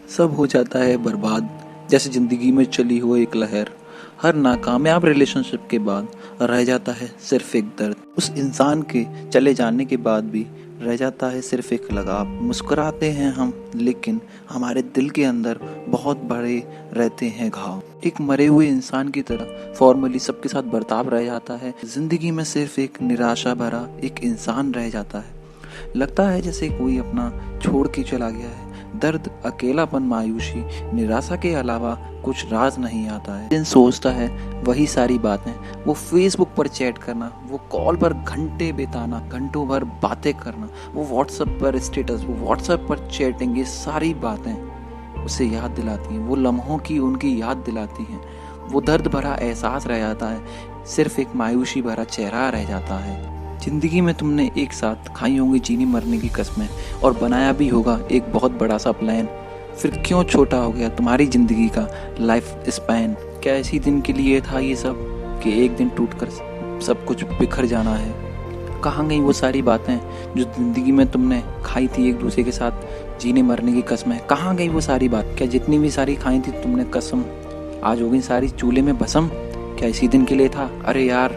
सब हो जाता है बर्बाद, जैसे जिंदगी में चली हो एक लहर। हर नाकामयाब रिलेशनशिप के बाद रह जाता है सिर्फ एक दर्द। उस इंसान के चले जाने के बाद भी रह जाता है सिर्फ एक लगाव। मुस्कुराते हैं हम, लेकिन हमारे दिल के अंदर बहुत बड़े रहते हैं घाव। एक मरे हुए इंसान की तरह फॉर्मली सबके साथ बर्ताव रह जाता है। जिंदगी में सिर्फ एक निराशा भरा एक इंसान रह जाता है। लगता है जैसे कोई अपना छोड़ के चला गया है। दर्द, अकेलापन, मायूसी, निराशा के अलावा कुछ राज नहीं आता है। दिन सोचता है वही सारी बातें, वो फेसबुक पर चैट करना, वो कॉल पर घंटे बिताना, घंटों भर बातें करना, वो व्हाट्सएप पर स्टेटस, वो व्हाट्सएप पर चैटिंग, ये सारी बातें उसे याद दिलाती हैं, वो लम्हों की उनकी याद दिलाती हैं। वो दर्द भरा एहसास रह जाता है, सिर्फ एक मायूसी भरा चेहरा रह जाता है। जिंदगी में तुमने एक साथ खाई होंगी जीने मरने की कस्में और बनाया भी होगा एक बहुत बड़ा सा प्लान। फिर क्यों छोटा हो गया तुम्हारी जिंदगी का लाइफ स्पैन? क्या इसी दिन के लिए था ये सब कि एक दिन टूटकर सब कुछ बिखर जाना है? कहाँ गई वो सारी बातें जो जिंदगी में तुमने खाई थी एक दूसरे के साथ जीने मरने की कस्में? कहाँ गई वो सारी बात? क्या जितनी भी सारी खाई थी तुमने कसम आज हो गई सारी चूल्हे में भस्म? क्या इसी दिन के लिए था? अरे यार,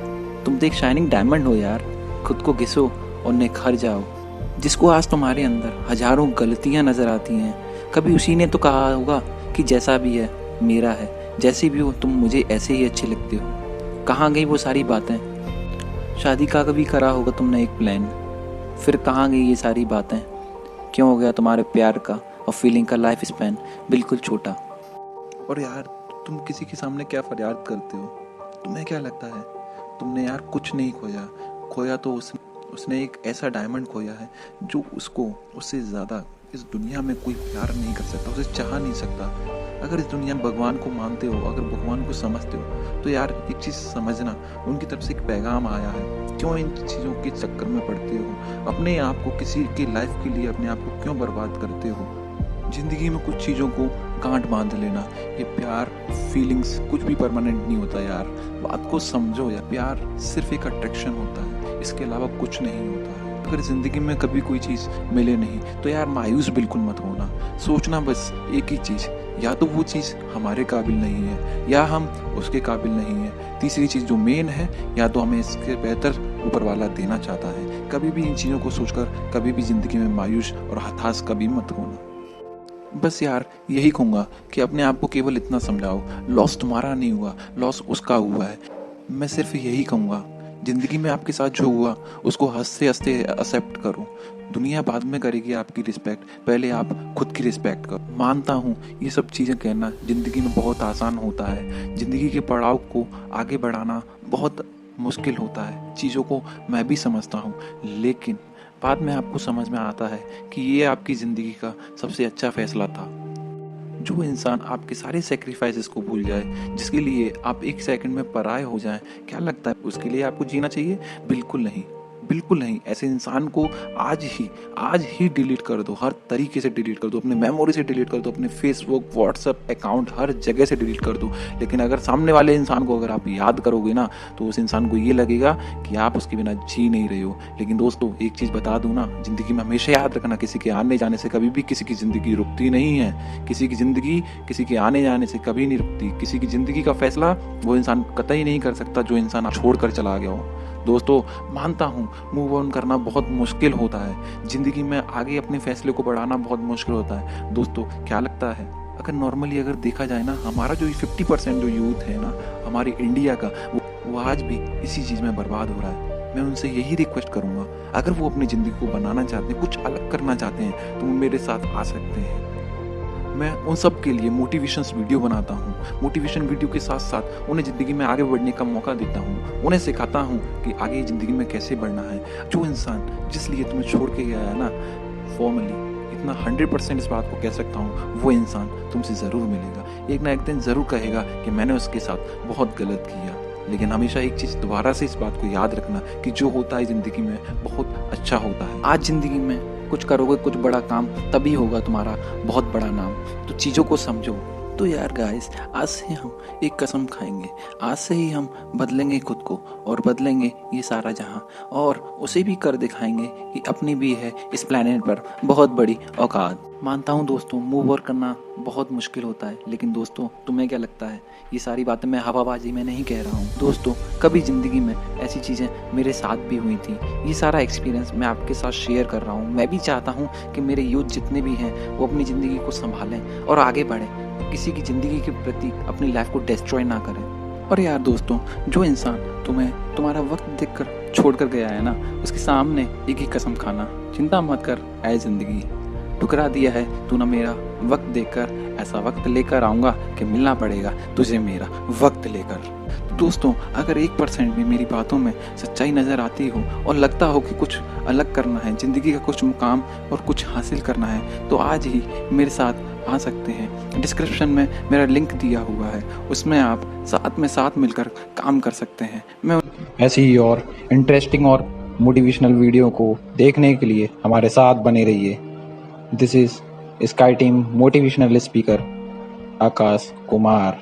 तुम तो एक शाइनिंग डायमंड हो यार। खुद को घिसो और निखर जाओ। जिसको आज तुम्हारे अंदर हजारों गलतियां नजर आती हैं, कभी उसी ने तो कहा होगा कि जैसा भी है मेरा है, जैसे भी हो तुम मुझे ऐसे ही अच्छे लगते हो। कहाँ गई वो सारी बातें? शादी का कभी करा होगा तुमने एक प्लान, फिर कहाँ गई ये सारी बातें? क्यों हो गया तुम्हारे प्यार का और फीलिंग का लाइफ स्पैन बिल्कुल छोटा? और यार, तुम किसी के सामने क्या फरियाद करते हो? तुम्हें क्या लगता है तुमने यार कुछ नहीं खोया तो उसने एक ऐसा डायमंड खोया है जो उससे ज़्यादा इस दुनिया में कोई प्यार नहीं कर सकता, उसे चाह नहीं सकता। अगर इस दुनिया में भगवान को मानते हो, अगर भगवान को समझते हो, तो यार एक चीज़ समझना, उनकी तरफ से एक पैगाम आया है। क्यों इन चीज़ों के चक्कर में पड़ते हो? अपने आप को किसी की लाइफ के लिए अपने आप को क्यों बर्बाद करते हो? जिंदगी में कुछ चीज़ों को गांठ बांध लेना। ये प्यार, फीलिंग्स कुछ भी परमानेंट नहीं होता यार। बात को समझो यार, प्यार सिर्फ एक अट्रैक्शन होता है, इसके अलावा कुछ नहीं होता है। अगर जिंदगी में कभी कोई चीज़ मिले नहीं तो यार मायूस बिल्कुल मत होना। सोचना बस एक ही चीज़, या तो वो चीज़ हमारे काबिल नहीं है या हम उसके काबिल नहीं है। तीसरी चीज़ जो मेन है, या तो हमें इसके बेहतर ऊपर वाला देना चाहता है। कभी भी इन चीज़ों को सोचकर कभी भी जिंदगी में मायूस और हताश कभी मत होना। बस यार यही कहूँगा कि अपने आप को केवल इतना समझाओ, लॉस तुम्हारा नहीं हुआ, लॉस उसका हुआ है। मैं सिर्फ यही कहूँगा, जिंदगी में आपके साथ जो हुआ उसको हंसते हंसते एक्सेप्ट करो। दुनिया बाद में करेगी आपकी रिस्पेक्ट, पहले आप खुद की रिस्पेक्ट करो। मानता हूँ ये सब चीज़ें कहना जिंदगी में बहुत आसान होता है, जिंदगी के पड़ाव को आगे बढ़ाना बहुत मुश्किल होता है। चीज़ों को मैं भी समझता हूँ, लेकिन बाद में आपको समझ में आता है कि ये आपकी ज़िंदगी का सबसे अच्छा फैसला था। जो इंसान आपके सारे सेक्रीफाइसेस को भूल जाए, जिसके लिए आप एक सेकंड में पराये हो जाएं, क्या लगता है उसके लिए आपको जीना चाहिए? बिल्कुल नहीं, बिल्कुल नहीं। ऐसे इंसान को आज ही डिलीट कर दो, हर तरीके से डिलीट कर दो। अपने मेमोरी से डिलीट कर दो, अपने फेसबुक, व्हाट्सएप अकाउंट हर जगह से डिलीट कर दो। लेकिन अगर सामने वाले इंसान को अगर आप याद करोगे ना, तो उस इंसान को ये लगेगा कि आप उसके बिना जी नहीं रहे हो। लेकिन दोस्तों, एक चीज़ बता दूं ना, जिंदगी में हमेशा याद रखना, किसी के आने जाने से कभी भी किसी की ज़िंदगी रुकती नहीं है। किसी की ज़िंदगी किसी के आने जाने से कभी नहीं रुकती। किसी की ज़िंदगी का फैसला वो इंसान कतई नहीं कर सकता जो इंसान छोड़ कर चला गया हो। दोस्तों, मानता हूँ मूव ऑन करना बहुत मुश्किल होता है, ज़िंदगी में आगे अपने फैसले को बढ़ाना बहुत मुश्किल होता है। दोस्तों, क्या लगता है अगर नॉर्मली अगर देखा जाए ना, हमारा जो 50% जो यूथ है ना हमारी इंडिया का, वो आज भी इसी चीज़ में बर्बाद हो रहा है। मैं उनसे यही रिक्वेस्ट करूँगा, अगर वो अपनी ज़िंदगी को बनाना चाहते हैं, कुछ अलग करना चाहते हैं, तो वो मेरे साथ आ सकते हैं। मैं उन सब के लिए मोटिवेशन वीडियो बनाता हूँ। मोटिवेशन वीडियो के साथ साथ उन्हें ज़िंदगी में आगे बढ़ने का मौका देता हूँ। उन्हें सिखाता हूँ कि आगे ज़िंदगी में कैसे बढ़ना है। जो इंसान जिस लिए तुम्हें छोड़ के गया है ना, फॉर्मली इतना 100% इस बात को कह सकता हूँ, वो इंसान तुमसे ज़रूर मिलेगा। एक ना एक दिन ज़रूर कहेगा कि मैंने उसके साथ बहुत गलत किया। लेकिन हमेशा एक चीज़ दोबारा से इस बात को याद रखना कि जो होता है ज़िंदगी में बहुत अच्छा होता है। आज ज़िंदगी में कुछ करोगे, कुछ बड़ा काम, तभी होगा तुम्हारा बहुत बड़ा नाम। तो चीज़ों को समझो, तो यार गाइस, आज से हम एक कसम खाएंगे, आज से ही हम बदलेंगे खुद को और बदलेंगे ये सारा जहां, और उसे भी कर दिखाएंगे कि अपनी भी है इस प्लेनेट पर बहुत बड़ी औकात। मानता हूँ दोस्तों, मूव ऑन करना बहुत मुश्किल होता है, लेकिन दोस्तों तुम्हें क्या लगता है, ये सारी बातें मैं हवाबाजी में नहीं कह रहा हूँ दोस्तों। कभी ज़िंदगी में ऐसी चीज़ें मेरे साथ भी हुई थी। ये सारा एक्सपीरियंस मैं आपके साथ शेयर कर रहा हूँ। मैं भी चाहता हूँ कि मेरे यूथ जितने भी हैं वो अपनी ज़िंदगी को संभालें और आगे बढ़ें, किसी की ज़िंदगी के प्रति अपनी लाइफ को डिस्ट्रॉय ना करें। और यार दोस्तों, जो इंसान तुम्हें तुम्हारा वक्त देखकर छोड़ कर गया है ना, उसके सामने एक ही कसम खाना, चिंता मत कर ऐ ज़िंदगी, ठुकरा दिया है तूने मेरा वक्त देकर, ऐसा वक्त लेकर आऊँगा कि मिलना पड़ेगा तुझे मेरा वक्त लेकर। तो दोस्तों, अगर 1% भी मेरी बातों में सच्चाई नज़र आती हो और लगता हो कि कुछ अलग करना है, ज़िंदगी का कुछ मुकाम और कुछ हासिल करना है, तो आज ही मेरे साथ आ सकते हैं। डिस्क्रिप्शन में मेरा लिंक दिया हुआ है, उसमें आप साथ मिलकर काम कर सकते हैं। मैं ऐसी ही और इंटरेस्टिंग और मोटिवेशनल वीडियो को देखने के लिए हमारे साथ बने रहिए। This is sky team motivational speaker Akash Kumar.